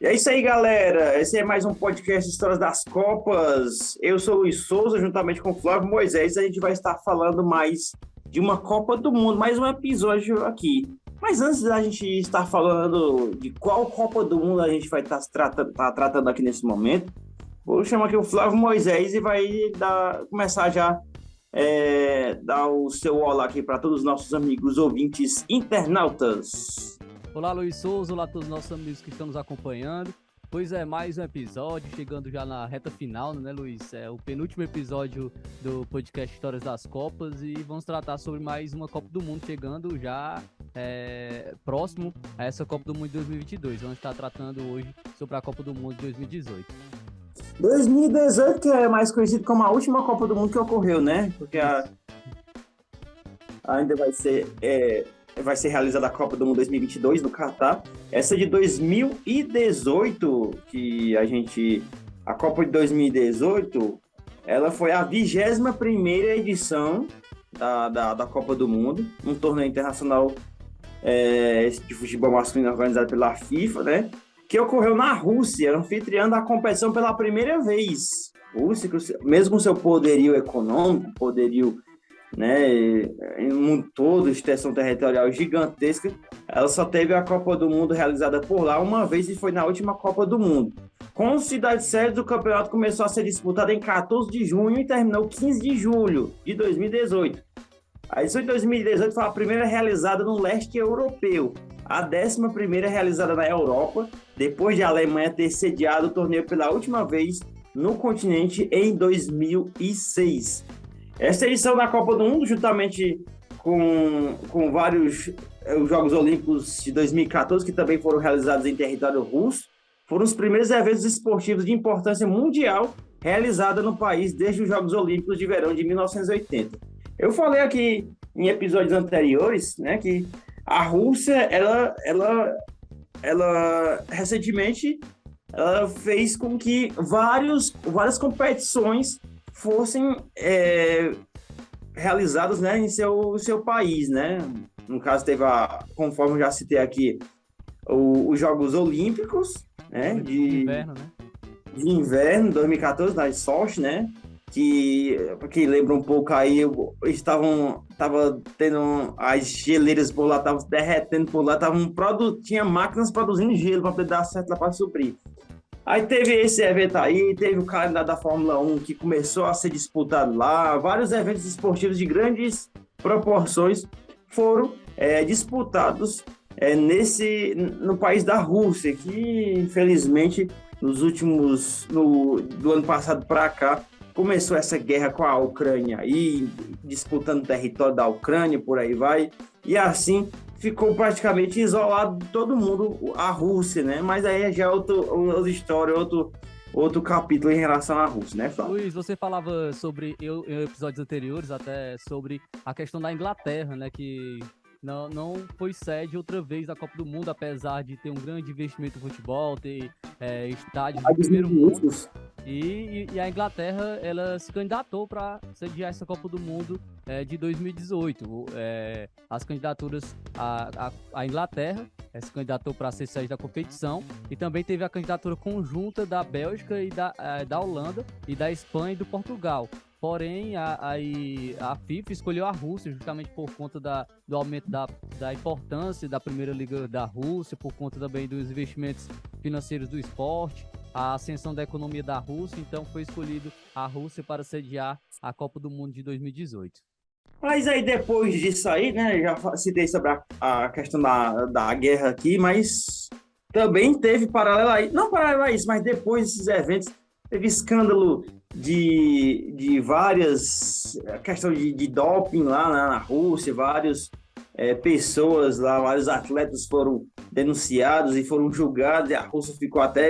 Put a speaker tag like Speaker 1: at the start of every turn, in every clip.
Speaker 1: E é isso aí, galera. Esse é mais um podcast Histórias das Copas. Eu sou o Luiz Souza, juntamente com o Flávio Moisés. A gente vai estar falando mais de uma Copa do Mundo, mais um episódio aqui. Mas antes da gente estar falando de qual Copa do Mundo a gente vai estar tratando aqui nesse momento, vou chamar aqui o Flávio Moisés e vai começar já dar o seu olá aqui para todos os nossos amigos ouvintes internautas.
Speaker 2: Olá, Luiz Souza, olá a todos os nossos amigos que estão nos acompanhando. Pois é, mais um episódio, chegando já na reta final, né, Luiz? É o penúltimo episódio do podcast Histórias das Copas e vamos tratar sobre mais uma Copa do Mundo chegando já próximo a essa Copa do Mundo de 2022. Vamos estar tratando hoje sobre a Copa do Mundo de 2018.
Speaker 1: 2018, que é mais conhecido como a última Copa do Mundo que ocorreu, né? Porque ainda vai ser realizada a Copa do Mundo 2022 no Catar. Essa de 2018, a Copa de 2018, ela foi a 21ª edição da Copa do Mundo, um torneio internacional de futebol masculino organizado pela FIFA, né? Que ocorreu na Rússia, anfitriã da competição pela primeira vez. Rússia, mesmo com seu poderio econômico, né, no mundo todo, extensão territorial gigantesca, ela só teve a Copa do Mundo realizada por lá uma vez e foi na última Copa do Mundo. Com cidades sérias, o campeonato começou a ser disputado em 14 de junho e terminou 15 de julho de 2018. A edição de 2018 foi a primeira realizada no leste europeu, a 11ª realizada na Europa, depois de a Alemanha ter sediado o torneio pela última vez no continente em 2006. Essa edição da Copa do Mundo, juntamente com vários os Jogos Olímpicos de 2014, que também foram realizados em território russo, foram os primeiros eventos esportivos de importância mundial realizados no país desde os Jogos Olímpicos de Verão de 1980. Eu falei aqui em episódios anteriores, né, que a Rússia, ela recentemente ela fez com que várias competições fossem realizadas, né, em seu país, né? No caso, teve, conforme eu já citei aqui, os Jogos Olímpicos, né, de inverno, 2014, na Sochi, né? Que lembra um pouco aí, tava tendo as geleiras por lá, estavam derretendo por lá, tinha máquinas produzindo gelo para poder dar certo lá para suprir. Aí teve esse evento aí, teve o calendário da Fórmula 1 que começou a ser disputado lá, vários eventos esportivos de grandes proporções foram disputados no país da Rússia, que infelizmente do ano passado para cá, começou essa guerra com a Ucrânia aí, disputando o território da Ucrânia, por aí vai, e assim ficou praticamente isolado de todo mundo, a Rússia, né? Mas aí já é outra história, outro capítulo em relação à Rússia, né, Flávio?
Speaker 2: Luiz, você falava sobre, em episódios anteriores, até sobre a questão da Inglaterra, né? Que não foi sede outra vez da Copa do Mundo, apesar de ter um grande investimento no futebol, ter estádios do primeiro mundo. E a Inglaterra, ela se candidatou para sediar essa Copa do Mundo de 2018. As candidaturas, a Inglaterra se candidatou para ser sede da competição e também teve a candidatura conjunta da Bélgica e da Holanda e da Espanha e do Portugal. Porém, a FIFA escolheu a Rússia justamente por conta do aumento da importância da Primeira Liga da Rússia, por conta também dos investimentos financeiros do esporte, a ascensão da economia da Rússia. Então foi escolhido a Rússia para sediar a Copa do Mundo de 2018.
Speaker 1: Mas aí depois disso aí, né, já citei sobre a questão da guerra aqui, mas também teve não paralelo a isso, mas depois desses eventos, teve escândalo de várias, questão de doping lá na Rússia, várias pessoas lá, vários atletas foram denunciados e foram julgados, e a Rússia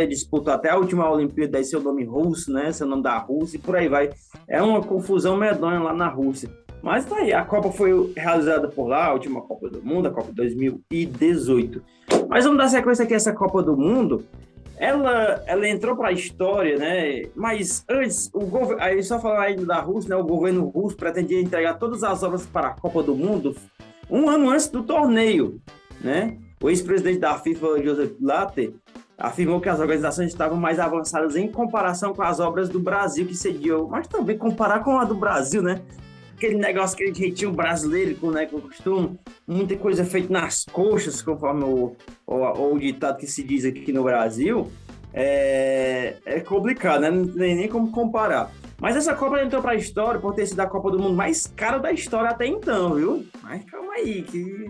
Speaker 1: disputou até a última Olimpíada, daí seu nome russo, né, seu nome da Rússia, e por aí vai. É uma confusão medonha lá na Rússia. Mas tá aí, a Copa foi realizada por lá, a última Copa do Mundo, a Copa 2018. Mas vamos dar sequência aqui a essa Copa do Mundo. Ela entrou para a história, né? Mas antes, aí só falar ainda da Rússia, né? O governo russo pretendia entregar todas as obras para a Copa do Mundo um ano antes do torneio, né? O ex-presidente da FIFA, Joseph Blatter, afirmou que as organizações estavam mais avançadas em comparação com as obras do Brasil que sediou, mas também comparar com a do Brasil, né? Aquele negócio, aquele jeitinho brasileiro, né, com costume, muita coisa feita nas coxas, conforme o ditado que se diz aqui no Brasil, é complicado, né? Não tem nem como comparar. Mas essa Copa entrou para a história por ter sido a Copa do Mundo mais cara da história até então, viu? Mas calma aí, que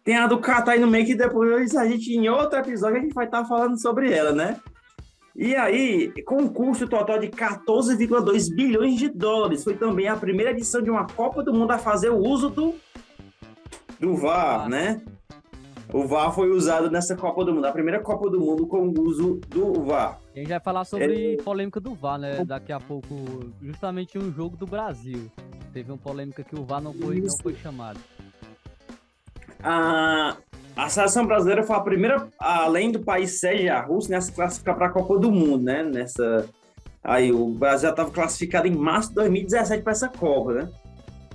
Speaker 1: tem a do Catar aí no meio que depois a gente, em outro episódio, a gente vai estar falando sobre ela, né? E aí, com um custo total de 14,2 bilhões de dólares, foi também a primeira edição de uma Copa do Mundo a fazer o uso do VAR, né? O VAR foi usado nessa Copa do Mundo, a primeira Copa do Mundo com o uso do VAR.
Speaker 2: A gente vai falar sobre polêmica do VAR, né? Daqui a pouco, justamente um jogo do Brasil. Teve uma polêmica que o VAR não foi chamado.
Speaker 1: A seleção brasileira foi a primeira, além do país sede, a Rússia, né, a se classificar para a Copa do Mundo, né? Aí o Brasil já estava classificado em março de 2017 para essa Copa, né?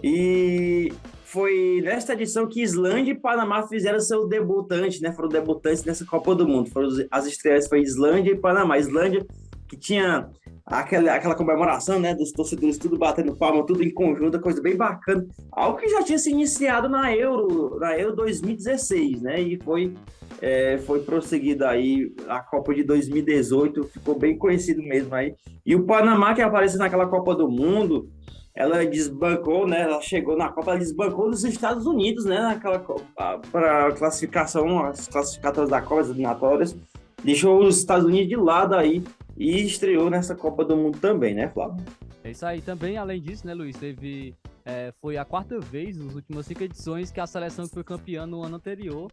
Speaker 1: E foi nesta edição que Islândia e Panamá fizeram seu debutante, né? Foram debutantes nessa Copa do Mundo. As estrelas foi Islândia e Panamá. Islândia, que tinha aquela comemoração, né, dos torcedores tudo batendo palma, tudo em conjunto, coisa bem bacana. Algo que já tinha se iniciado na Euro 2016, né? E foi prosseguida aí a Copa de 2018, ficou bem conhecido mesmo aí. E o Panamá, que apareceu naquela Copa do Mundo, ela desbancou, né? Ela chegou na Copa, ela desbancou dos Estados Unidos, né? Naquela para classificação, as classificatórias da Copa, as eliminatórias, deixou os Estados Unidos de lado aí e estreou nessa Copa do Mundo também, né, Flávio?
Speaker 2: É isso aí. Também, além disso, né, Luiz, foi a quarta vez nas últimas 5 edições que a seleção que foi campeã no ano anterior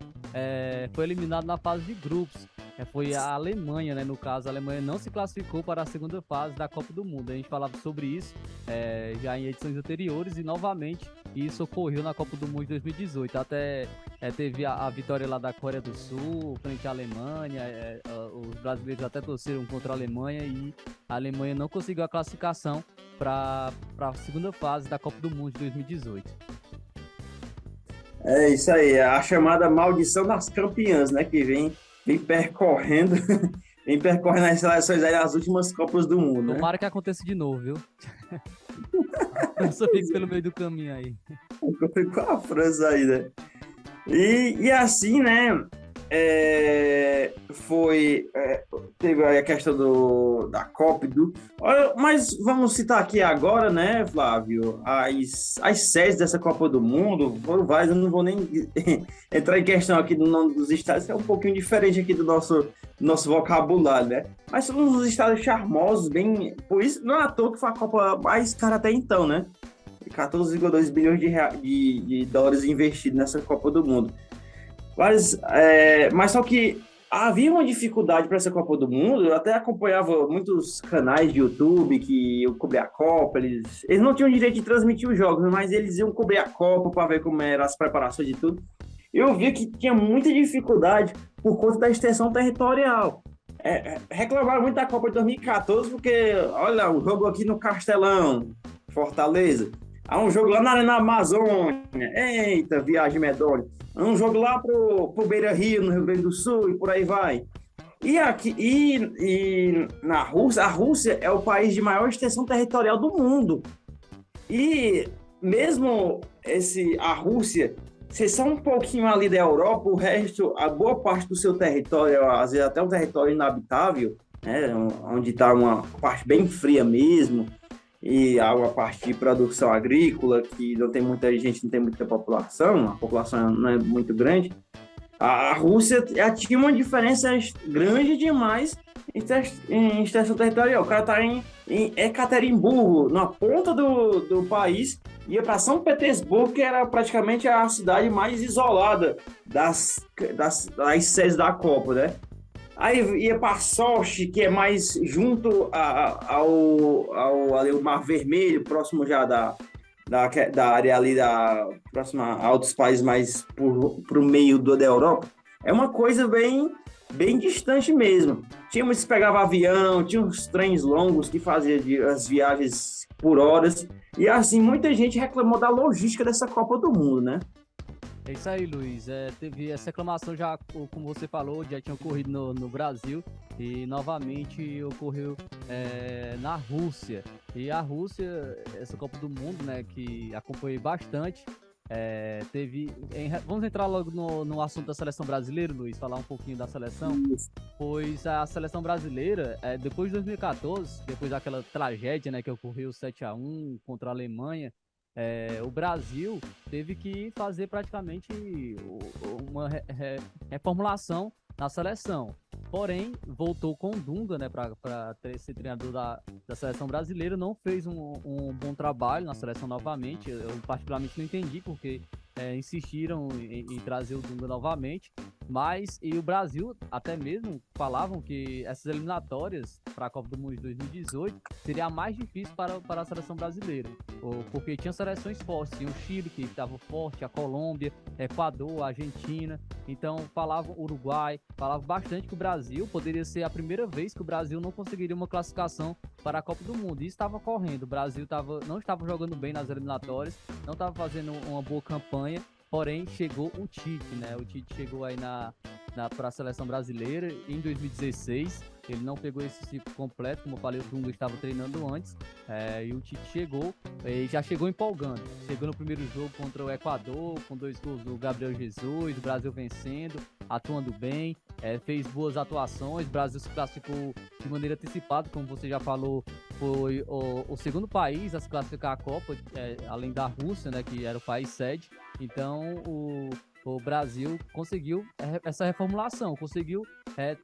Speaker 2: foi eliminada na fase de grupos. Foi a Alemanha, né? No caso, a Alemanha não se classificou para a segunda fase da Copa do Mundo. A gente falava sobre isso já em edições anteriores e, novamente, isso ocorreu na Copa do Mundo de 2018. Até teve a vitória lá da Coreia do Sul frente à Alemanha. Os brasileiros até torceram contra a Alemanha e a Alemanha não conseguiu a classificação para a segunda fase da Copa do Mundo de 2018.
Speaker 1: É isso aí, a chamada maldição das campeãs, né? Que vem percorrendo as seleções aí nas últimas Copas do Mundo, né?
Speaker 2: Tomara que aconteça de novo, viu? Eu só fico pelo meio do caminho aí.
Speaker 1: Com a França aí, né? E assim, né? Teve a questão da Copa mas vamos citar aqui agora, né, Flávio, as sedes dessa Copa do Mundo foram várias. Eu não vou nem entrar em questão aqui do nome dos estados, que é um pouquinho diferente aqui do nosso vocabulário, né, mas são uns estados charmosos, bem, por isso não é à toa que foi a Copa mais cara até então, né, 14,2 bilhões de dólares investidos nessa Copa do Mundo. Mas só que havia uma dificuldade para essa Copa do Mundo. Eu até acompanhava muitos canais de YouTube que iam cobrir a Copa. Eles não tinham direito de transmitir os jogos, mas eles iam cobrir a Copa para ver como eram as preparações de tudo. Eu vi que tinha muita dificuldade por conta da extensão territorial. Reclamaram muito da Copa de 2014 porque, olha, um jogo aqui no Castelão, Fortaleza. Há um jogo lá na Amazônia. Eita, viagem medonha. Há um jogo lá pro Beira Rio, no Rio Grande do Sul, e por aí vai. E na Rússia, a Rússia é o país de maior extensão territorial do mundo. E mesmo a Rússia, se só um pouquinho ali da Europa, o resto, a boa parte do seu território, às vezes até um território inabitável, né, onde está uma parte bem fria mesmo, e há uma parte de produção agrícola, que não tem muita gente, não tem muita população, a população não é muito grande. A Rússia tinha uma diferença grande demais em extensão territorial. O cara está em Ekaterimburgo, na ponta do país, ia para São Petersburgo, que era praticamente a cidade mais isolada das sedes da Copa, né? Aí ia para Sochi, que é mais junto ao Mar Vermelho, próximo já da área ali, próxima a outros países mais para o meio da Europa. É uma coisa bem, bem distante mesmo. Tínhamos que pegava avião, tinha uns trens longos que faziam as viagens por horas. E assim, muita gente reclamou da logística dessa Copa do Mundo, né?
Speaker 2: É isso aí, Luiz. Teve essa reclamação já, como você falou, já tinha ocorrido no Brasil e novamente ocorreu na Rússia. E a Rússia, essa Copa do Mundo, né, que acompanhei bastante, vamos entrar logo no assunto da seleção brasileira, Luiz, falar um pouquinho da seleção, pois a seleção brasileira, depois de 2014, depois daquela tragédia, né, que ocorreu 7-1 contra a Alemanha, o Brasil teve que fazer praticamente uma reformulação na seleção. Porém, voltou com o Dunga, né, para ser treinador da seleção brasileira. Não fez um bom trabalho na seleção novamente. Eu particularmente não entendi porque insistiram em trazer o Dunga novamente. Mas, e o Brasil, até mesmo, falavam que essas eliminatórias para a Copa do Mundo de 2018 seria a mais difícil para a seleção brasileira. Porque tinha seleções fortes, tinha o Chile, que estava forte, a Colômbia, Equador, a Argentina. Então, falavam Uruguai, falavam bastante que o Brasil poderia ser a primeira vez que o Brasil não conseguiria uma classificação para a Copa do Mundo. E isso estava correndo. O Brasil não estava jogando bem nas eliminatórias, não estava fazendo uma boa campanha. Porém, chegou o Tite, né? O Tite chegou aí para a seleção brasileira em 2016. Ele não pegou esse ciclo completo, como eu falei, o Dunga estava treinando antes. E o Tite chegou, e já chegou empolgando. Chegou no primeiro jogo contra o Equador, com 2 gols do Gabriel Jesus, o Brasil vencendo, atuando bem, fez boas atuações. O Brasil se classificou de maneira antecipada, como você já falou, foi o segundo país a se classificar à Copa, além da Rússia, né, que era o país sede. Então, o Brasil conseguiu essa reformulação, conseguiu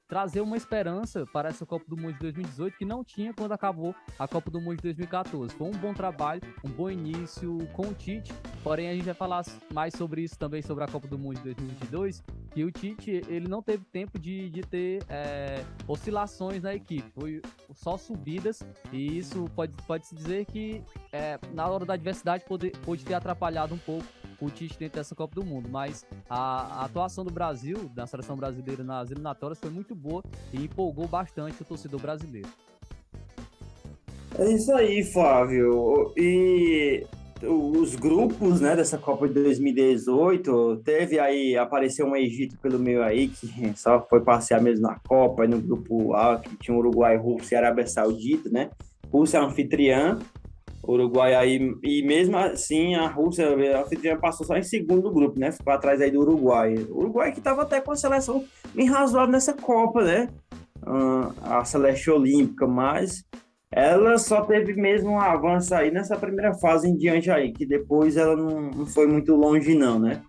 Speaker 2: trazer uma esperança para essa Copa do Mundo de 2018 que não tinha quando acabou a Copa do Mundo de 2014. Foi um bom trabalho, um bom início com o Tite, porém a gente vai falar mais sobre isso também, sobre a Copa do Mundo de 2022, que o Tite ele não teve tempo de ter oscilações na equipe, foi só subidas, e isso pode-se dizer que na hora da adversidade pode ter atrapalhado um pouco o Tite dentro dessa Copa do Mundo, mas a atuação do Brasil, da seleção brasileira nas eliminatórias foi muito boa e empolgou bastante o torcedor brasileiro.
Speaker 1: É isso aí, Flávio. E os grupos, né, dessa Copa de 2018, apareceu um Egito pelo meio aí, que só foi passear mesmo na Copa, e no grupo A, que tinha Uruguai, Rússia e Arábia Saudita, né? Rússia é anfitriã, Uruguai aí, e mesmo assim a Rússia, a anfitriã, passou só em segundo do grupo, né? Ficou atrás aí do Uruguai. O Uruguai que estava até com a seleção bem razoável nessa Copa, né? A Celeste Olímpica, mas ela só teve mesmo um avanço aí nessa primeira fase em diante aí, que depois ela não foi muito longe não, né?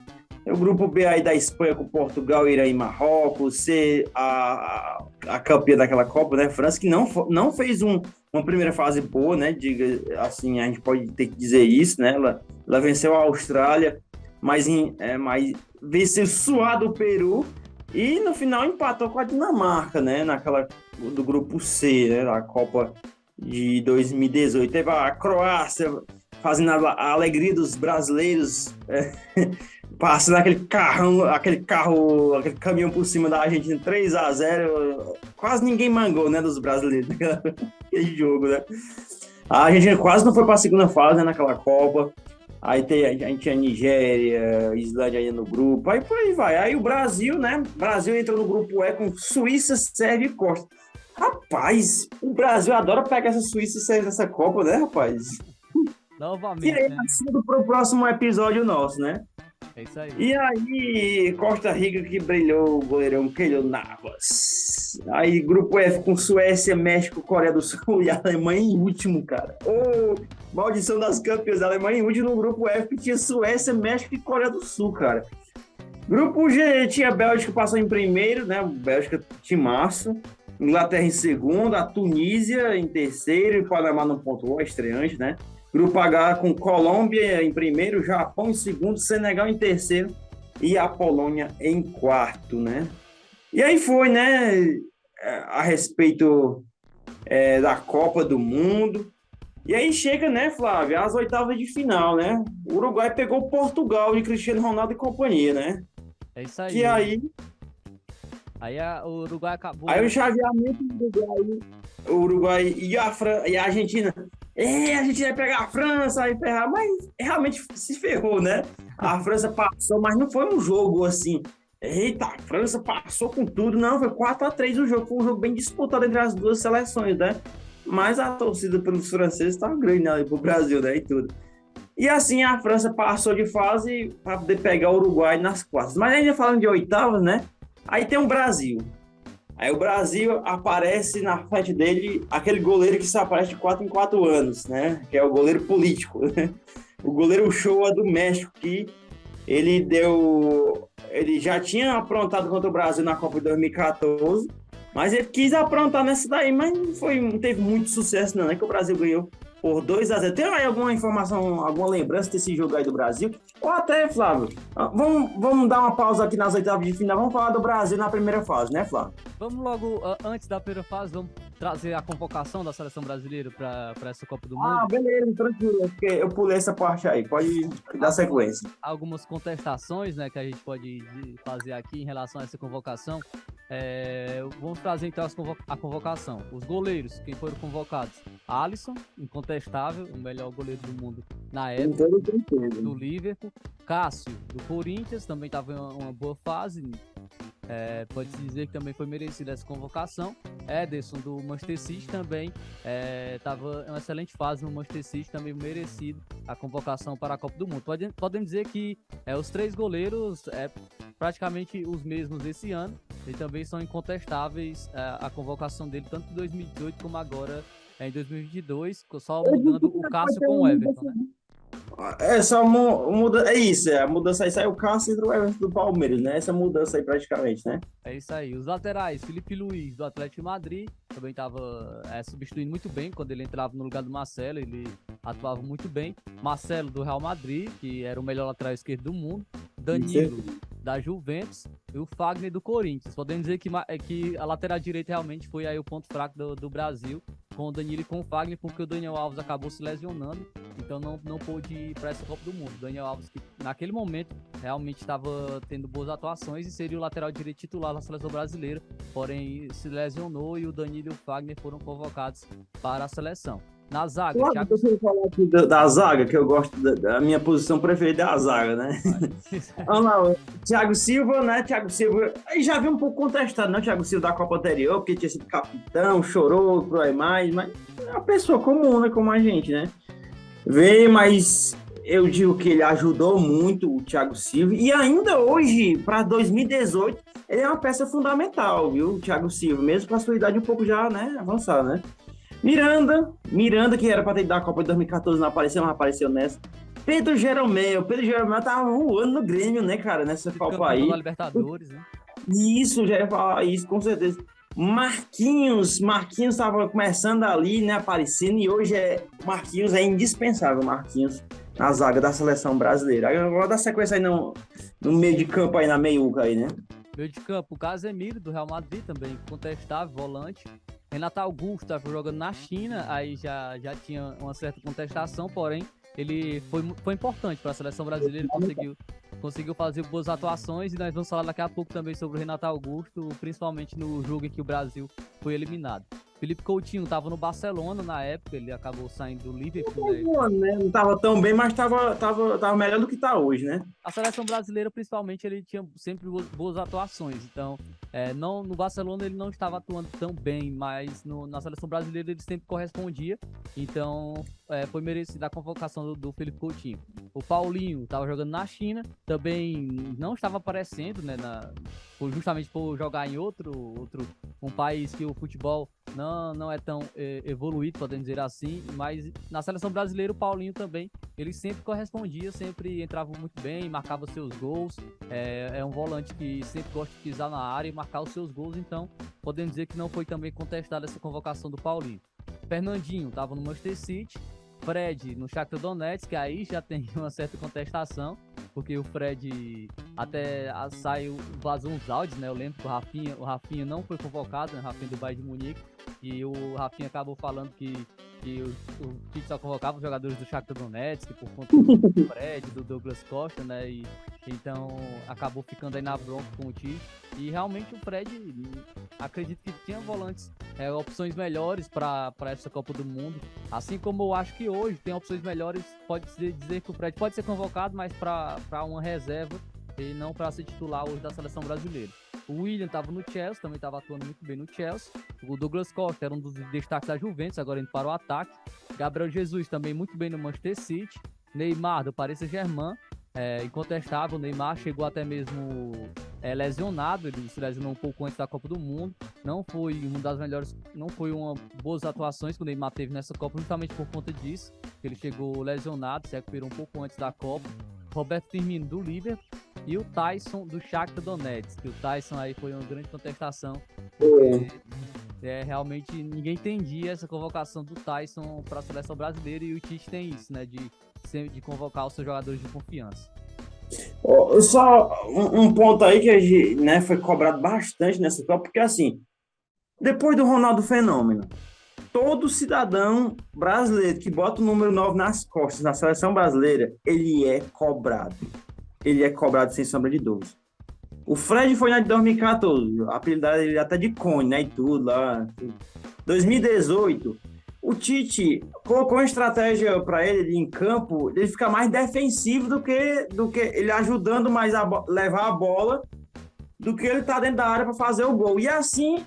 Speaker 1: O grupo B aí da Espanha com Portugal, Irã e Marrocos, ser a campeã daquela Copa, né? França, que não fez uma primeira fase boa, né? Diga assim, a gente pode ter que dizer isso, né? Ela venceu a Austrália, mas venceu suado o Peru e no final empatou com a Dinamarca, né? Naquela do grupo C, né? Da Copa de 2018. Teve a Croácia fazendo a alegria dos brasileiros, passando aquele caminhão por cima da Argentina, 3-0, quase ninguém mangou, né, dos brasileiros, naquele jogo, né? A Argentina quase não foi para a segunda fase, né, naquela Copa. Aí a gente tinha Nigéria, Islândia aí no grupo, aí por aí vai. Aí o Brasil, né? Brasil entrou no grupo E com Suíça, Sérvia e Costa. Rapaz, o Brasil adora pegar essa Suíça e Sérvia nessa Copa, né, rapaz?
Speaker 2: Novamente,
Speaker 1: e aí,
Speaker 2: né?
Speaker 1: Para o próximo episódio nosso, né?
Speaker 2: É isso aí.
Speaker 1: E aí, Costa Rica que brilhou, o goleirão Keylor Navas. Aí, grupo F com Suécia, México, Coreia do Sul e Alemanha em último, cara. Maldição das campeãs, Alemanha em último no grupo F, que tinha Suécia, México e Coreia do Sul, cara. Grupo G tinha Bélgica, passou em primeiro, né? Bélgica, timaço. Inglaterra em segundo, a Tunísia em terceiro e Panamá não pontuou, estreante, né? Grupo H com Colômbia em primeiro, Japão em segundo, Senegal em terceiro e a Polônia em quarto, né? E aí foi, né? A respeito da Copa do Mundo. E aí chega, né, Flávio, as oitavas de final, né? O Uruguai pegou Portugal de Cristiano Ronaldo e companhia, né?
Speaker 2: É isso aí.
Speaker 1: Que aí
Speaker 2: o Uruguai acabou.
Speaker 1: Aí o chaveamento do Uruguai e a Argentina a gente ia pegar a França e ferrar, mas realmente se ferrou, né? A França passou, mas não foi um jogo assim. Eita, a França passou com tudo, não, foi 4-3 o jogo, foi um jogo bem disputado entre as duas seleções, né? Mas a torcida pelos franceses estava grande, né, pro Brasil, né, e tudo. E assim a França passou de fase para poder pegar o Uruguai nas quartas. Mas ainda falando de oitavas, né? Aí tem o Brasil. Aí o Brasil aparece na frente dele aquele goleiro que só aparece de 4 em 4 anos, né? Que é o goleiro político. O goleiro Shoa do México, que ele deu. Ele já tinha aprontado contra o Brasil na Copa de 2014, mas ele quis aprontar nessa daí, mas não teve muito sucesso, não. É que o Brasil ganhou por 2-0. Tem aí alguma informação, alguma lembrança desse jogo aí do Brasil? Ou até, Flávio, vamos dar uma pausa aqui nas oitavas de final, vamos falar do Brasil na primeira fase, né, Flávio?
Speaker 2: Vamos logo, antes da primeira fase, vamos trazer a convocação da seleção brasileira para essa Copa do Mundo.
Speaker 1: Ah, beleza, tranquilo, porque eu pulei essa parte aí, pode dar sequência.
Speaker 2: Algumas contestações, né, que a gente pode fazer aqui em relação a essa convocação. Vamos trazer então a convocação. Os goleiros, quem foram convocados? Alisson, incontestável, o melhor goleiro do mundo na época, do Liverpool. Cássio, do Corinthians, também estava em uma boa fase. Pode-se dizer que também foi merecida essa convocação. Ederson, do Manchester City, também estava em uma excelente fase no Manchester City, também merecido a convocação para a Copa do Mundo. Podemos dizer que os três goleiros praticamente os mesmos esse ano, e também são incontestáveis a convocação dele, tanto em 2018 como agora em 2022, só mudando o Cássio com o Everton, né?
Speaker 1: Só muda, a mudança aí saiu o Cássio e o Everton do Palmeiras, né? Essa mudança aí praticamente, né?
Speaker 2: É isso aí. Os laterais, Felipe Luiz, do Atlético de Madrid, também estava substituindo muito bem quando ele entrava no lugar do Marcelo, ele atuava muito bem. Marcelo, do Real Madrid, que era o melhor lateral esquerdo do mundo. Danilo, da Juventus, e o Fagner, do Corinthians. Podemos dizer que a lateral direita realmente foi aí o ponto fraco do Brasil, com o Danilo e com o Fagner, porque o Daniel Alves acabou se lesionando, então não pôde ir para essa Copa do Mundo. O Daniel Alves, que naquele momento realmente estava tendo boas atuações e seria o lateral direito titular na seleção brasileira, porém se lesionou e o Danilo e o Fagner foram convocados para a seleção. Na zaga,
Speaker 1: claro, Thiago... eu falar aqui da zaga, que eu gosto da minha posição preferida é a zaga, né? Vamos lá, Thiago Silva, né? Thiago Silva, aí já vi um pouco contestado, né? O Thiago Silva da Copa anterior, porque tinha sido capitão, chorou, por aí mais, mas é uma pessoa comum, né? Como a gente, né? Veio, mas eu digo que ele ajudou muito o Thiago Silva, e ainda hoje, para 2018, ele é uma peça fundamental, viu? O Thiago Silva, mesmo com a sua idade um pouco já, né? Avançada, né? Miranda, que era para ter ido da Copa de 2014, não apareceu, mas apareceu nessa. Pedro Jeromel tava voando no Grêmio, né, cara, nessa Copa aí.
Speaker 2: Libertadores, né?
Speaker 1: Isso, já ia falar isso, com certeza. Marquinhos tava começando ali, né, aparecendo, e hoje Marquinhos é indispensável, Marquinhos, na zaga da seleção brasileira. Agora dá sequência aí no meio de campo, aí na meiuca aí, né?
Speaker 2: Meio de campo, o Casemiro, do Real Madrid, também contestável, volante. Renato Augusto estava jogando na China, aí já tinha uma certa contestação, porém ele foi importante para a seleção brasileira, conseguiu fazer boas atuações, e nós vamos falar daqui a pouco também sobre o Renato Augusto, principalmente no jogo em que o Brasil foi eliminado. Felipe Coutinho estava no Barcelona na época, ele acabou saindo do Liverpool.
Speaker 1: Né? Não estava tão bem, mas estava melhor do que está hoje, né?
Speaker 2: A seleção brasileira, principalmente, ele tinha sempre boas atuações. Então, no Barcelona ele não estava atuando tão bem, mas na seleção brasileira ele sempre correspondia. Então, foi merecida a convocação do Felipe Coutinho. O Paulinho estava jogando na China, também não estava aparecendo, né? Justamente por jogar em um país que o futebol não é tão evoluído, podemos dizer assim, mas na seleção brasileira o Paulinho também, ele sempre correspondia, sempre entrava muito bem, marcava seus gols, é um volante que sempre gosta de pisar na área e marcar os seus gols, então podemos dizer que não foi também contestada essa convocação do Paulinho. Fernandinho estava no Manchester City, Fred no Shakhtar Donetsk, que aí já tem uma certa contestação, porque o Fred até vazou uns áudios, né? Eu lembro que o Rafinha não foi convocado, né? O Rafinha do Bayern de Munique, e o Rafinha acabou falando que o Tite só convocava os jogadores do Shakhtar Donetsk por conta do Fred, do Douglas Costa, né? Então acabou ficando aí na bronca com o Tite. E realmente o Fred, acredito que tinha volantes, opções melhores para essa Copa do Mundo. Assim como eu acho que hoje tem opções melhores, pode-se dizer que o Fred pode ser convocado, mas para uma reserva e não para ser titular hoje da seleção brasileira. O William estava no Chelsea, também estava atuando muito bem no Chelsea. O Douglas Costa era um dos destaques da Juventus, agora indo para o ataque. Gabriel Jesus também muito bem no Manchester City. Neymar do Paris Saint-Germain, incontestável. O Neymar chegou até mesmo lesionado, ele se lesionou um pouco antes da Copa do Mundo. Não foi uma das melhores, não foi uma boas atuações que o Neymar teve nessa Copa, justamente por conta disso, que ele chegou lesionado, se recuperou um pouco antes da Copa. Roberto Firmino do Liverpool e o Tyson do Shakhtar Donetsk, que o Tyson aí foi uma grande contestação, porque realmente ninguém entendia essa convocação do Tyson para a seleção brasileira, e o Tite tem isso, né, de convocar os seus jogadores de confiança.
Speaker 1: Só um ponto aí que né, foi cobrado bastante nessa Copa, porque assim, depois do Ronaldo Fenômeno, todo cidadão brasileiro que bota o número 9 nas costas na seleção brasileira, ele é cobrado. Ele é cobrado sem sombra de dúvida. O Fred foi na de 2014, a apelidade ele até de Cone, né, e tudo lá. 2018, o Tite colocou uma estratégia para ele em campo, ele ficar mais defensivo do que ele ajudando mais a levar a bola, do que ele tá dentro da área para fazer o gol. E assim,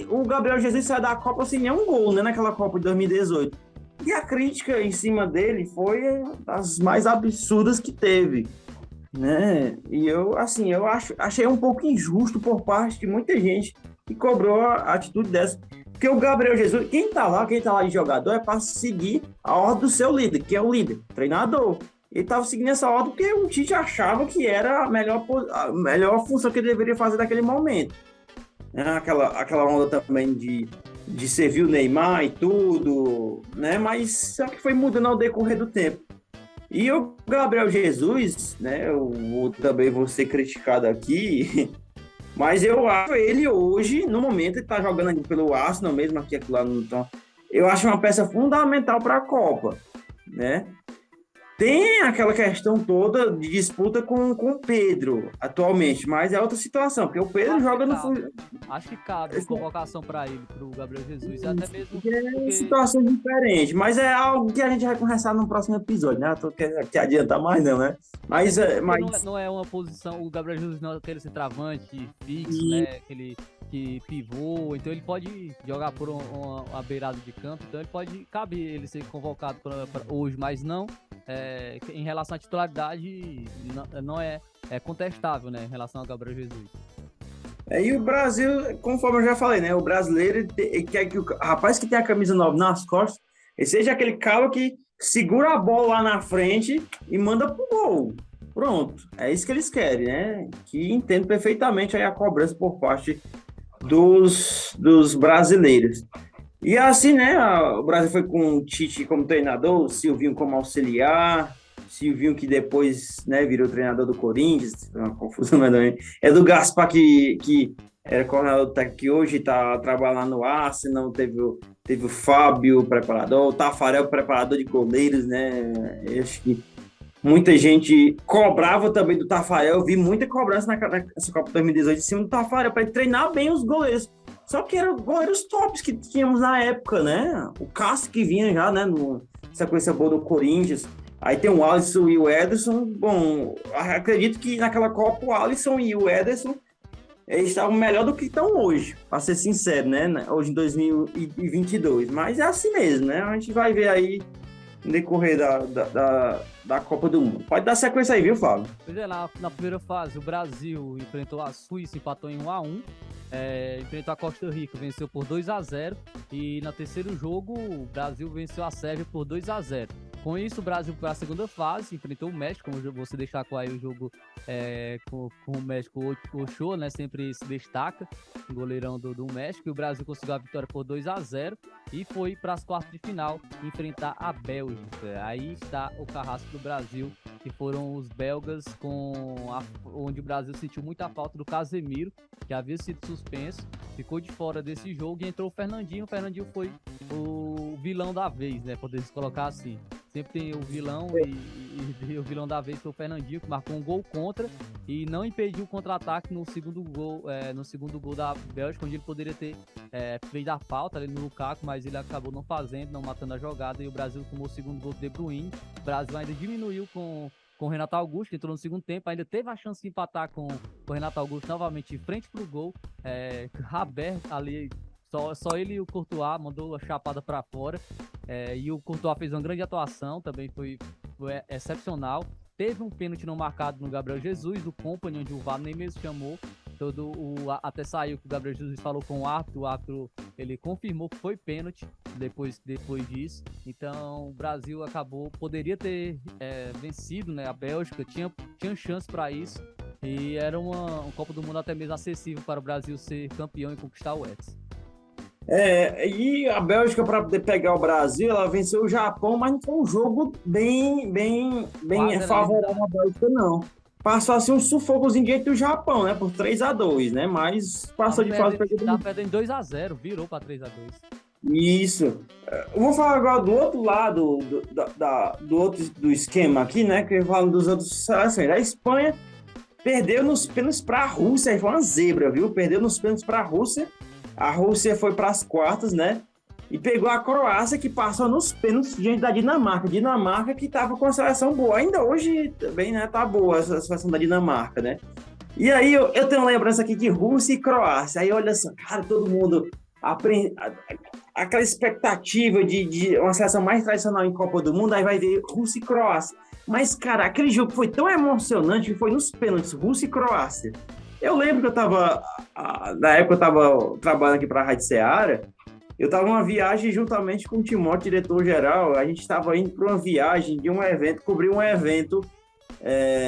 Speaker 1: o Gabriel Jesus saiu da Copa sem nenhum gol, né, naquela Copa de 2018. E a crítica em cima dele foi das mais absurdas que teve, né? E achei um pouco injusto por parte de muita gente que cobrou a atitude dessa. Porque o Gabriel Jesus, quem tá lá de jogador é para seguir a ordem do seu líder, que é o líder, treinador. Ele estava seguindo essa ordem porque o Tite achava que era a melhor função que ele deveria fazer naquele momento. Aquela onda também de servir o Neymar e tudo, né? Mas só que foi mudando ao decorrer do tempo. E o Gabriel Jesus, né? Eu também vou ser criticado aqui, mas eu acho ele hoje, no momento, ele está jogando aqui pelo Arsenal mesmo, aqui lá no Tom. Eu acho uma peça fundamental para a Copa, né? Tem aquela questão toda de disputa com o Pedro atualmente, mas é outra situação, porque o Pedro joga no...
Speaker 2: Acho que cabe convocação para ele, para o Gabriel Jesus, até mesmo...
Speaker 1: É situação diferente, mas é algo que a gente vai conversar no próximo episódio, né? Não quero adiantar mais não, né? Mas
Speaker 2: não é uma posição, o Gabriel Jesus não é aquele centroavante fixo, né? Aquele que pivô, então ele pode jogar por uma beirada de campo, então ele pode, cabe ele ser convocado pra hoje, mas não... em relação à titularidade, não é contestável, né, em relação ao Gabriel Jesus.
Speaker 1: E o Brasil, conforme eu já falei, né, o brasileiro quer que o rapaz que tem a camisa 9 nas costas, ele seja aquele cara que segura a bola lá na frente e manda pro gol. Pronto, é isso que eles querem, né? Que entendo perfeitamente aí a cobrança por parte dos brasileiros. E assim, né, o Brasil foi com o Tite como treinador, o Silvinho como auxiliar, Silvinho que depois, né, virou treinador do Corinthians, uma confusão, mas também. É do Gaspar que era coordenador técnico, que hoje está trabalhando no Arsenal, teve o Fábio, preparador, o Tafarel, preparador de goleiros, né, eu acho que muita gente cobrava também do Tafarel, eu vi muita cobrança nessa Copa 2018 em cima do Tafarel, para ele treinar bem os goleiros. Só que eram goleiros tops que tínhamos na época, né? O Cássio que vinha já, né? No sequência boa do Corinthians. Aí tem o Alisson e o Ederson. Bom, acredito que naquela Copa o Alisson e o Ederson eles estavam melhor do que estão hoje, para ser sincero, né? Hoje em 2022. Mas é assim mesmo, né? A gente vai ver aí no decorrer da Copa do Mundo. Pode dar sequência aí, viu, Fábio?
Speaker 2: Pois é, na primeira fase o Brasil enfrentou a Suíça, empatou em 1-1. Enfrentou a Costa Rica, venceu por 2-0, e no terceiro jogo o Brasil venceu a Sérvia por 2-0. Com isso, o Brasil foi à segunda fase, enfrentou o México, como você destacou aí o jogo com o México, o Ochoa, né, sempre se destaca, o goleirão do México, e o Brasil conseguiu a vitória por 2-0 e foi para as quartas de final enfrentar a Bélgica. Aí está o carrasco do Brasil, que foram os belgas, onde o Brasil sentiu muita falta do Casemiro, que havia sido suspenso, ficou de fora desse jogo, e entrou o Fernandinho. O Fernandinho foi o vilão da vez, né, podemos colocar assim. sempre tem o vilão e o vilão da vez foi o Fernandinho, que marcou um gol contra e não impediu o contra-ataque no segundo gol da Bélgica, onde ele poderia ter feito a falta ali no Lukaku, mas ele acabou não fazendo, não matando a jogada, e o Brasil tomou o segundo gol do De Bruyne. O Brasil ainda diminuiu com o Renato Augusto, que entrou no segundo tempo, ainda teve a chance de empatar com o Renato Augusto novamente de frente pro gol. Rabert ali, só ele e o Courtois mandou a chapada para fora, e o Courtois fez uma grande atuação, também foi excepcional. Teve um pênalti não marcado no Gabriel Jesus, do Company, onde o VAR nem mesmo chamou. Até saiu que o Gabriel Jesus falou com o árbitro ele confirmou que foi pênalti depois disso. Então o Brasil poderia ter vencido, né, a Bélgica, tinha chance para isso, e era uma Copa do Mundo até mesmo acessível para o Brasil ser campeão e conquistar o Hexa.
Speaker 1: E a Bélgica, para poder pegar o Brasil, ela venceu o Japão, mas não foi um jogo bem favorável à Bélgica, não. Passou assim um sufocozinho diante do Japão, né? Por 3-2, né? Mas passou de fase.
Speaker 2: Tá perdendo 2-0, virou para 3-2.
Speaker 1: Isso. Eu vou falar agora do outro lado do esquema aqui, né? Que eu falo dos outros seleções. A Espanha perdeu nos pênaltis para a Rússia, aí foi uma zebra, viu? Perdeu nos pênaltis para a Rússia. A Rússia foi para as quartas, né? E pegou a Croácia, que passou nos pênaltis diante da Dinamarca. Dinamarca que estava com a seleção boa. Ainda hoje também, né? Tá boa essa seleção da Dinamarca, né? E aí eu tenho uma lembrança aqui de Rússia e Croácia. Aí olha só, cara, todo mundo aprende aquela expectativa de uma seleção mais tradicional em Copa do Mundo, aí vai ver Rússia e Croácia. Mas, cara, aquele jogo foi tão emocionante que foi nos pênaltis, Rússia e Croácia. Eu lembro que na época eu estava trabalhando aqui para a Rádio Ceará, eu estava numa viagem juntamente com o Timóteo, diretor-geral, a gente estava indo para uma viagem de um evento, cobrir um evento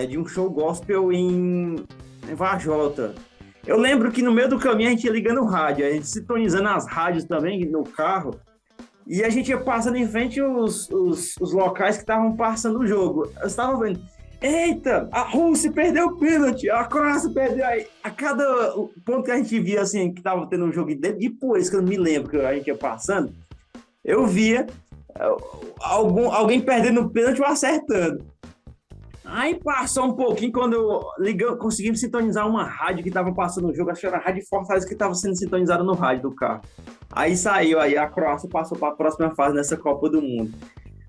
Speaker 1: de um show gospel em Vajota. Eu lembro que no meio do caminho a gente ia ligando o rádio, a gente sintonizando as rádios também no carro, e a gente ia passando em frente os locais que estavam passando o jogo. Eu estava vendo, eita, a Rússia perdeu o pênalti, a Croácia perdeu. Aí, a cada ponto que a gente via, assim, que estava tendo um jogo depois, que eu não me lembro, que a gente ia passando, eu via alguém perdendo o pênalti ou acertando. Aí passou um pouquinho, quando conseguimos sintonizar uma rádio que estava passando o jogo, acho que era a Rádio Fortaleza que estava sendo sintonizada no rádio do carro. Aí saiu, aí a Croácia passou para a próxima fase nessa Copa do Mundo.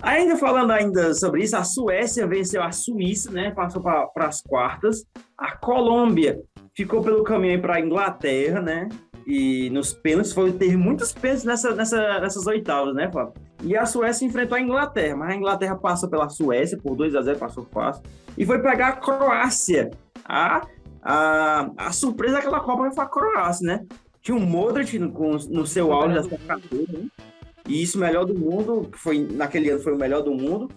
Speaker 1: Ainda falando sobre isso, a Suécia venceu a Suíça, né? Passou para as quartas. A Colômbia ficou pelo caminho para a Inglaterra, né? E nos pênaltis, teve muitos pênaltis nessas oitavas, né, Fábio? E a Suécia enfrentou a Inglaterra, mas a Inglaterra passou pela Suécia por 2-0, passou fácil. E foi pegar a Croácia. A surpresa daquela Copa foi a Croácia, né? Tinha o Modric no seu auge dessa carreira, né? E isso, melhor do mundo, que naquele ano foi o melhor do mundo.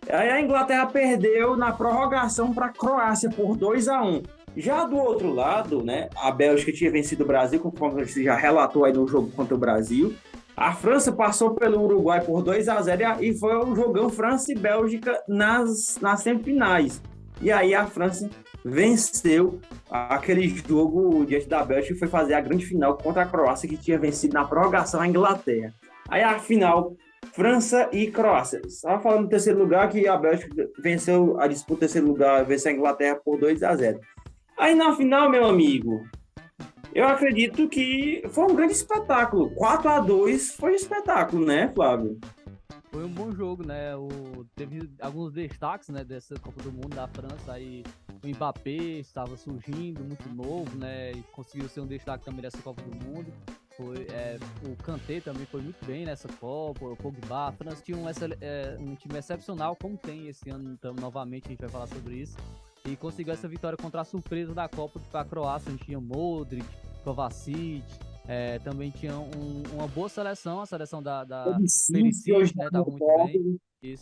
Speaker 1: Aí a Inglaterra perdeu na prorrogação para a Croácia por 2-1. Já do outro lado, né, a Bélgica tinha vencido o Brasil, conforme você já relatou aí no jogo contra o Brasil. A França passou pelo Uruguai por 2-0 e foi um jogão França e Bélgica nas semifinais. E aí a França venceu aquele jogo diante da Bélgica e foi fazer a grande final contra a Croácia, que tinha vencido na prorrogação a Inglaterra. Aí a final, França e Croácia. Estava falando no terceiro lugar que a Bélgica venceu a disputa do terceiro lugar, venceu a Inglaterra por 2-0. Aí na final, meu amigo, eu acredito que foi um grande espetáculo. 4-2 foi um espetáculo, né, Flávio?
Speaker 2: Foi um bom jogo, né? Teve alguns destaques, né, dessa Copa do Mundo da França. Aí o Mbappé estava surgindo, muito novo, né? E conseguiu ser um destaque também dessa Copa do Mundo. O Kanté também foi muito bem nessa Copa, o Pogba. A França tinha um time excepcional, como tem esse ano, então, novamente a gente vai falar sobre isso. E conseguiu essa vitória contra a surpresa da Copa para a Croácia. A gente tinha Modric, Kovacic, também tinha uma boa seleção, a seleção da Perisic, né, estava muito bem.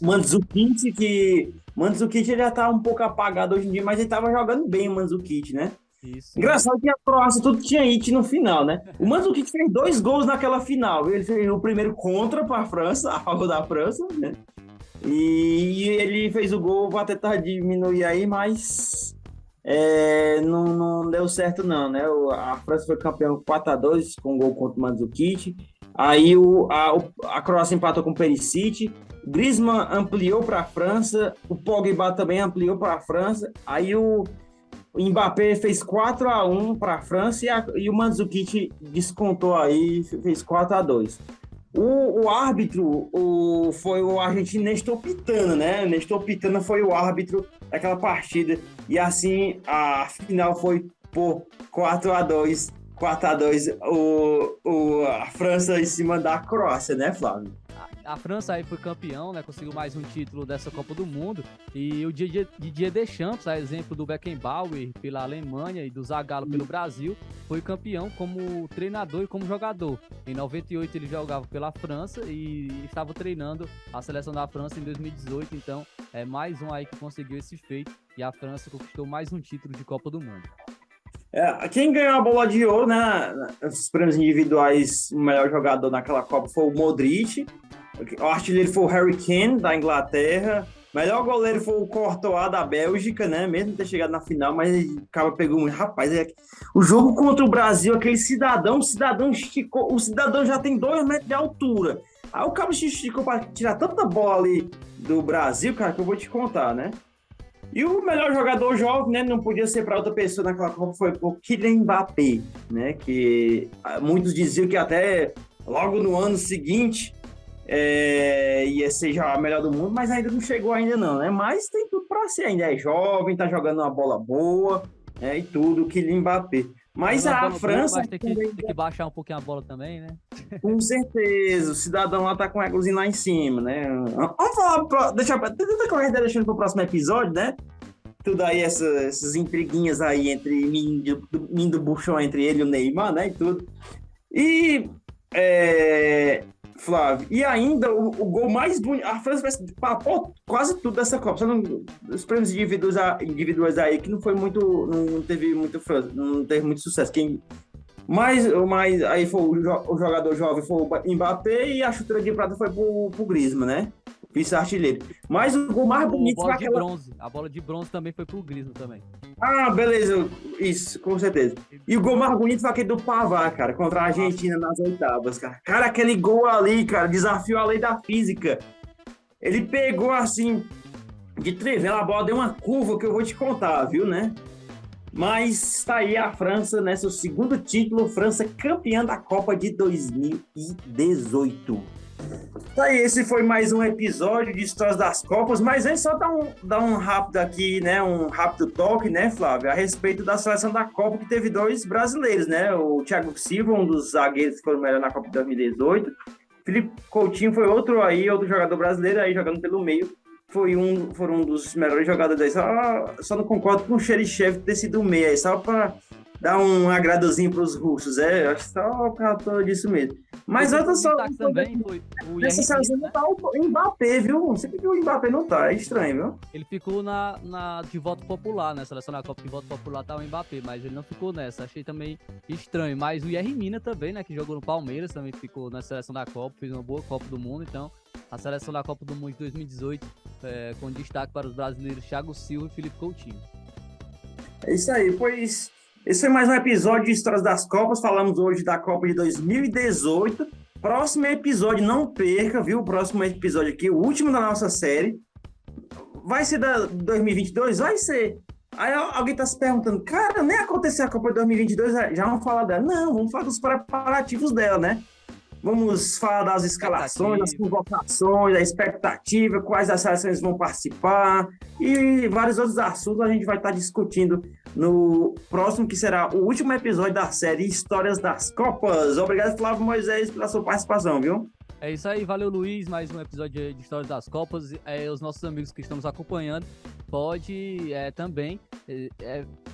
Speaker 1: Mandzukic já está um pouco apagado hoje em dia, mas ele estava jogando bem o Mandzukic, né?
Speaker 2: Isso.
Speaker 1: Engraçado que a Croácia tudo tinha hit no final, né? O Mandzukic fez 2 gols naquela final. Ele fez o primeiro contra para a França, a favor da França, né? E ele fez o gol para tentar diminuir aí, mas não deu certo não, né? A França foi campeão 4-2 com um gol contra o Mandzukic. Aí a Croácia empatou com o Perisic. Griezmann ampliou para a França, o Pogba também ampliou para a França, aí o Mbappé fez 4-1 para a França e o Mandzukic descontou aí, fez 4-2. O árbitro foi o argentino Néstor Pitana, né? Néstor Pitana foi o árbitro daquela partida. E assim, a final foi por 4-2. 4-2, a França em cima da Croácia, né, Flávio?
Speaker 2: A França aí foi campeão, né? Conseguiu mais um título dessa Copa do Mundo. E o Didier Deschamps, a exemplo do Beckenbauer pela Alemanha e do Zagallo pelo Brasil, foi campeão como treinador e como jogador. Em 98 ele jogava pela França e estava treinando a seleção da França em 2018. Então é mais um aí que conseguiu esse feito. E a França conquistou mais um título de Copa do Mundo.
Speaker 1: Quem ganhou a bola de ouro, né? Os prêmios individuais, o melhor jogador naquela Copa foi o Modric. O artilheiro foi o Harry Kane, da Inglaterra. O melhor goleiro foi o Courtois, da Bélgica, né? Mesmo ter chegado na final, mas ele acaba pegou muito. Rapaz, o jogo contra o Brasil, aquele o cidadão esticou. O cidadão já tem 2 metros de altura. Aí o cara se esticou para tirar tanta bola ali do Brasil, cara, que eu vou te contar, né? E o melhor jogador jovem, né, não podia ser para outra pessoa naquela Copa, foi o Kylian Mbappé, né, que muitos diziam que até logo no ano seguinte ia ser já a melhor do mundo, mas ainda não chegou ainda não, né, mas tem tudo para ser, ainda é jovem, tá jogando uma bola boa, né, e tudo, o Kylian Mbappé. Mas a França...
Speaker 2: Mas tem que baixar um pouquinho a bola também, né?
Speaker 1: Com certeza, o cidadão lá tá com o egozinho lá em cima, né? Vamos falar, tenta correr deixando pro próximo episódio, né? Tudo aí, essas intriguinhas aí entre mim do Buchon, entre ele e o Neymar, né? E tudo. E, Flávio, e ainda o gol mais bonito, a França papou quase tudo dessa Copa, só os prêmios individuais aí, que não foi muito, não teve muito sucesso. Mas aí foi o jogador jovem foi o Mbappé e a chuteira de prata foi pro Griezmann, né? Vice-artilheiro. Mas o gol mais bonito foi aquela...
Speaker 2: bronze. A bola de bronze também foi pro Griezmann também.
Speaker 1: Ah, beleza. Isso, com certeza. E o gol mais bonito foi aquele do Pavard, cara, contra a Argentina nas oitavas, cara. Cara, aquele gol ali, cara, desafiou a lei da física. Ele pegou assim, de trivela, a bola deu uma curva que eu vou te contar, viu, né? Mas está aí a França, né? Seu segundo título, França campeã da Copa de 2018. Tá aí, esse foi mais um episódio de Histórias das Copas, mas antes só dar um rápido aqui, né? Um rápido toque, né, Flávio? A respeito da seleção da Copa, que teve 2 brasileiros, né? O Thiago Silva, um dos zagueiros que foram melhor na Copa de 2018. Felipe Coutinho foi outro jogador brasileiro aí jogando pelo meio. Foram um dos melhores jogadores aí. Só não concordo com o Xerichev ter sido meia aí, só para dar um agradozinho para os russos. Acho que só o cara disso mesmo. Mas outra só.
Speaker 2: Também foi
Speaker 1: nessa seleção não tá o Mbappé, viu? Você viu o Mbappé não tá, é estranho, viu?
Speaker 2: Ele ficou de voto popular, né? Seleção da Copa de voto popular tá o Mbappé, mas ele não ficou nessa. Achei também estranho. Mas o Yerry Mina também, né? Que jogou no Palmeiras, também ficou na seleção da Copa, fez uma boa Copa do Mundo, então. A seleção da Copa do Mundo de 2018, com destaque para os brasileiros Thiago Silva e Felipe Coutinho.
Speaker 1: É isso aí, pois esse foi mais um episódio de Histórias das Copas. Falamos hoje da Copa de 2018. Próximo episódio, não perca, viu? O próximo episódio aqui, o último da nossa série. Vai ser da 2022? Vai ser. Aí alguém tá se perguntando, cara, nem aconteceu a Copa de 2022, já vamos falar dela. Não, vamos falar dos preparativos dela, né? Vamos falar das escalações, das convocações, da expectativa, quais as seleções vão participar e vários outros assuntos a gente vai estar discutindo no próximo, que será o último episódio da série Histórias das Copas. Obrigado, Flávio Moisés, pela sua participação, viu?
Speaker 2: É isso aí, valeu, Luiz, mais um episódio de Histórias das Copas. Os nossos amigos que estão nos acompanhando pode também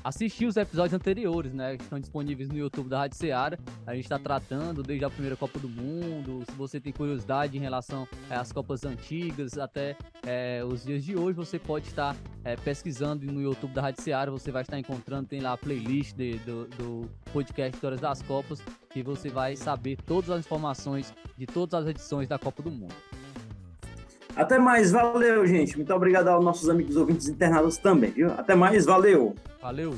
Speaker 2: assistir os episódios anteriores, né, que estão disponíveis no YouTube da Rádio Ceará. A gente está tratando desde a primeira Copa do Mundo. Se você tem curiosidade em relação às Copas antigas, até os dias de hoje, você pode estar pesquisando no YouTube da Rádio Ceará. Você vai estar encontrando, tem lá a playlist do podcast Histórias das Copas, que você vai saber todas as informações de todas as edições da Copa do Mundo.
Speaker 1: Até mais, valeu, gente. Muito obrigado aos nossos amigos ouvintes internados também, viu? Até mais, valeu.
Speaker 2: Valeu.